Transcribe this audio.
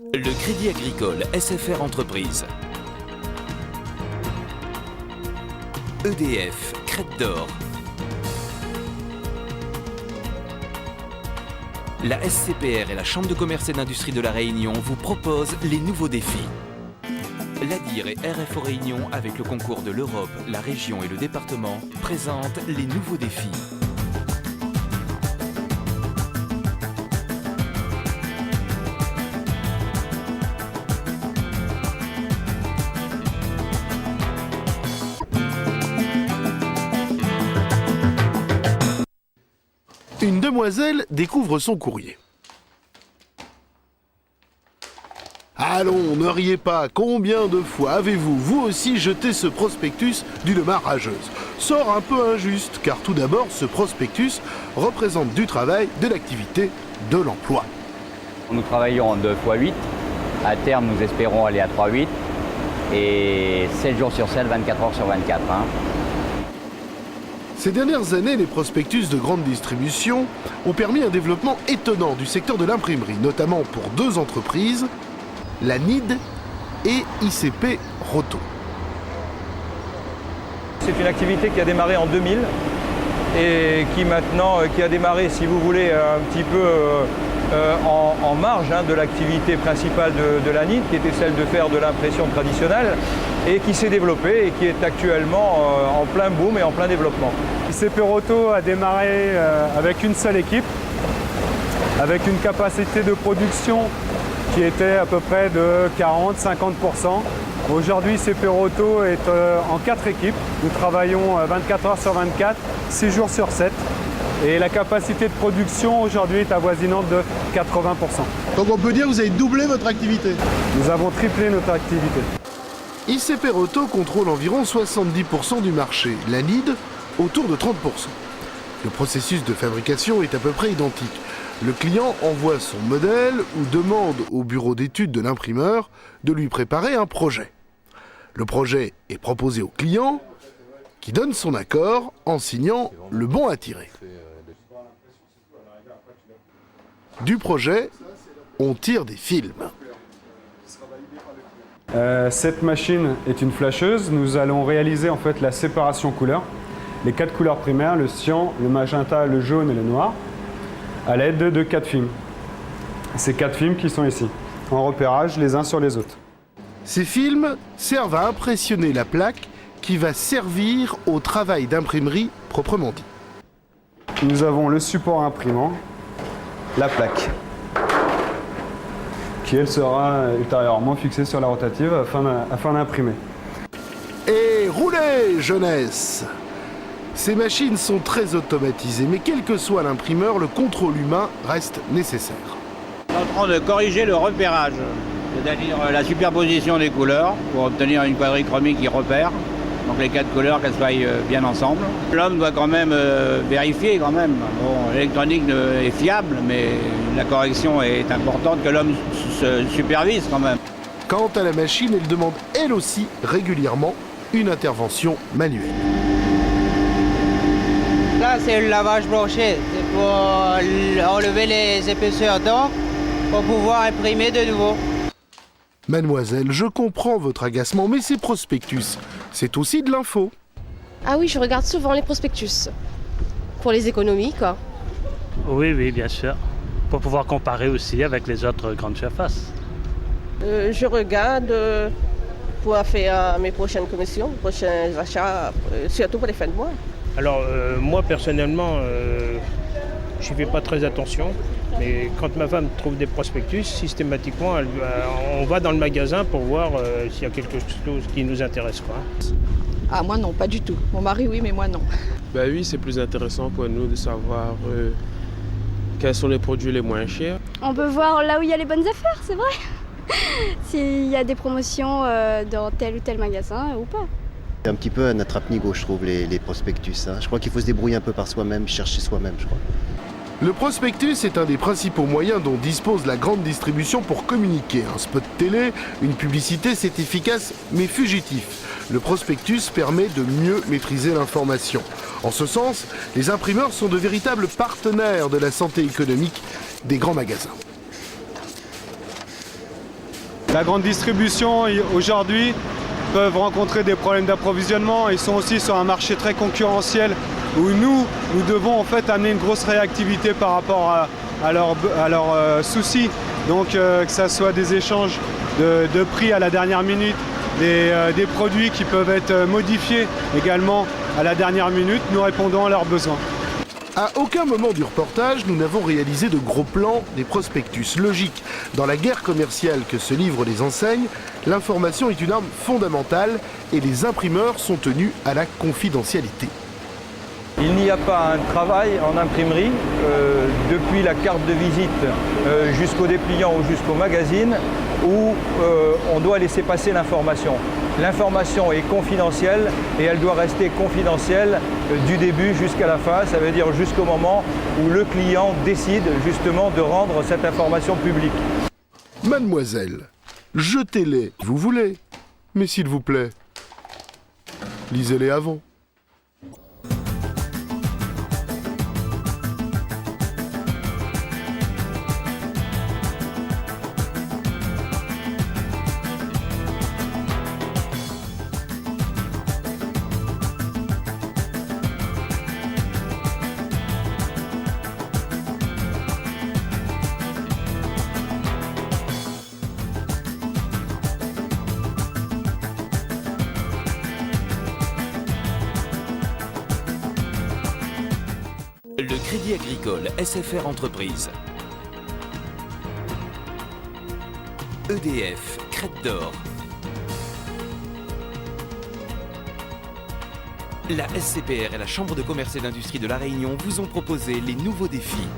Le Crédit Agricole SFR Entreprise. EDF, Crête d'Or. La SCPR et la Chambre de commerce et d'industrie de la Réunion vous proposent les nouveaux défis. L'ADIR et RFO Réunion, avec le concours de l'Europe, la région et le département, présentent les nouveaux défis. Une demoiselle découvre son courrier. Allons, ne riez pas, combien de fois avez-vous, vous aussi, jeté ce prospectus d'une main rageuse? Sort un peu injuste, car tout d'abord, ce prospectus représente du travail, de l'activité, de l'emploi. Nous travaillons en 2 x 8. À terme, nous espérons aller à 3 x 8. Et 7 jours sur 7, 24 heures sur 24. Ces dernières années, les prospectus de grande distribution ont permis un développement étonnant du secteur de l'imprimerie, notamment pour 2 entreprises, la NID et ICP Roto. C'est une activité qui a démarré en 2000 et qui a démarré, si vous voulez, un petit peu en marge de l'activité principale de la NID, qui était celle de faire de l'impression traditionnelle, et qui s'est développée et qui est actuellement en plein boom et en plein développement. ICP Roto a démarré avec une seule équipe, avec une capacité de production qui était à peu près de 40-50%. Aujourd'hui, ICP Roto est en 4 équipes. Nous travaillons 24 heures sur 24, 6 jours sur 7. Et la capacité de production aujourd'hui est avoisinante de 80%. Donc on peut dire que vous avez doublé votre activité. Nous avons triplé notre activité. ICP Roto contrôle environ 70% du marché, la NID autour de 30%. Le processus de fabrication est à peu près identique. Le client envoie son modèle ou demande au bureau d'études de l'imprimeur de lui préparer un projet. Le projet est proposé au client qui donne son accord en signant le bon à tirer. Du projet, on tire des films. Cette machine est une flasheuse. Nous allons réaliser en fait la séparation couleur, les 4 couleurs primaires, le cyan, le magenta, le jaune et le noir, à l'aide de 4 films. Ces 4 films qui sont ici, en repérage les uns sur les autres. Ces films servent à impressionner la plaque qui va servir au travail d'imprimerie proprement dit. Nous avons le support imprimant, la plaque, qui elle sera ultérieurement fixée sur la rotative afin d'imprimer. Et roulez, jeunesse! Ces machines sont très automatisées, mais quel que soit l'imprimeur, le contrôle humain reste nécessaire. On est en train de corriger le repérage, c'est-à-dire la superposition des couleurs pour obtenir une quadrichromie qui repère. Donc les 4 couleurs, qu'elles soient bien ensemble. L'homme doit quand même vérifier quand même. Bon, l'électronique est fiable, mais la correction est importante que l'homme se supervise quand même. Quant à la machine, elle demande elle aussi régulièrement une intervention manuelle. Là, c'est le lavage broché. C'est pour enlever les épaisseurs d'encre pour pouvoir imprimer de nouveau. Mademoiselle, je comprends votre agacement, mais ces prospectus, c'est aussi de l'info. Ah oui, je regarde souvent les prospectus. Pour les économies, quoi. Oui, bien sûr. Pour pouvoir comparer aussi avec les autres grandes surfaces. Je regarde pour faire mes prochaines commissions, prochains achats, surtout pour les fins de mois. Alors, moi, personnellement, je n'y fais pas très attention. Mais quand ma femme trouve des prospectus, systématiquement, on va dans le magasin pour voir s'il y a quelque chose qui nous intéresse. Ah, moi non, pas du tout. Mon mari, oui, mais moi non. Ben oui, c'est plus intéressant pour nous de savoir quels sont les produits les moins chers. On peut voir là où il y a les bonnes affaires, c'est vrai. S'il y a des promotions dans tel ou tel magasin ou pas. C'est un petit peu un attrape-nigo, je trouve, les prospectus. Je crois qu'il faut se débrouiller un peu par soi-même, chercher soi-même, je crois. Le prospectus est un des principaux moyens dont dispose la grande distribution pour communiquer. Un spot télé, une publicité, c'est efficace mais fugitif. Le prospectus permet de mieux maîtriser l'information. En ce sens, les imprimeurs sont de véritables partenaires de la santé économique des grands magasins. La grande distribution, aujourd'hui, peuvent rencontrer des problèmes d'approvisionnement. Ils sont aussi sur un marché très concurrentiel où nous devons en fait amener une grosse réactivité par rapport à leurs soucis. Donc que ce soit des échanges de prix à la dernière minute, des produits qui peuvent être modifiés également à la dernière minute, nous répondons à leurs besoins. À aucun moment du reportage, nous n'avons réalisé de gros plans des prospectus. Logique, dans la guerre commerciale que se livrent les enseignes, l'information est une arme fondamentale et les imprimeurs sont tenus à la confidentialité. Il n'y a pas un travail en imprimerie, depuis la carte de visite jusqu'au dépliant ou jusqu'au magazine, où on doit laisser passer l'information. L'information est confidentielle et elle doit rester confidentielle du début jusqu'à la fin, ça veut dire jusqu'au moment où le client décide justement de rendre cette information publique. Mademoiselle, jetez-les, vous voulez, mais s'il vous plaît, lisez-les avant. Le Crédit Agricole SFR Entreprise. EDF, Crête d'Or. La SCPR et la Chambre de commerce et d'industrie de La Réunion vous ont proposé les nouveaux défis.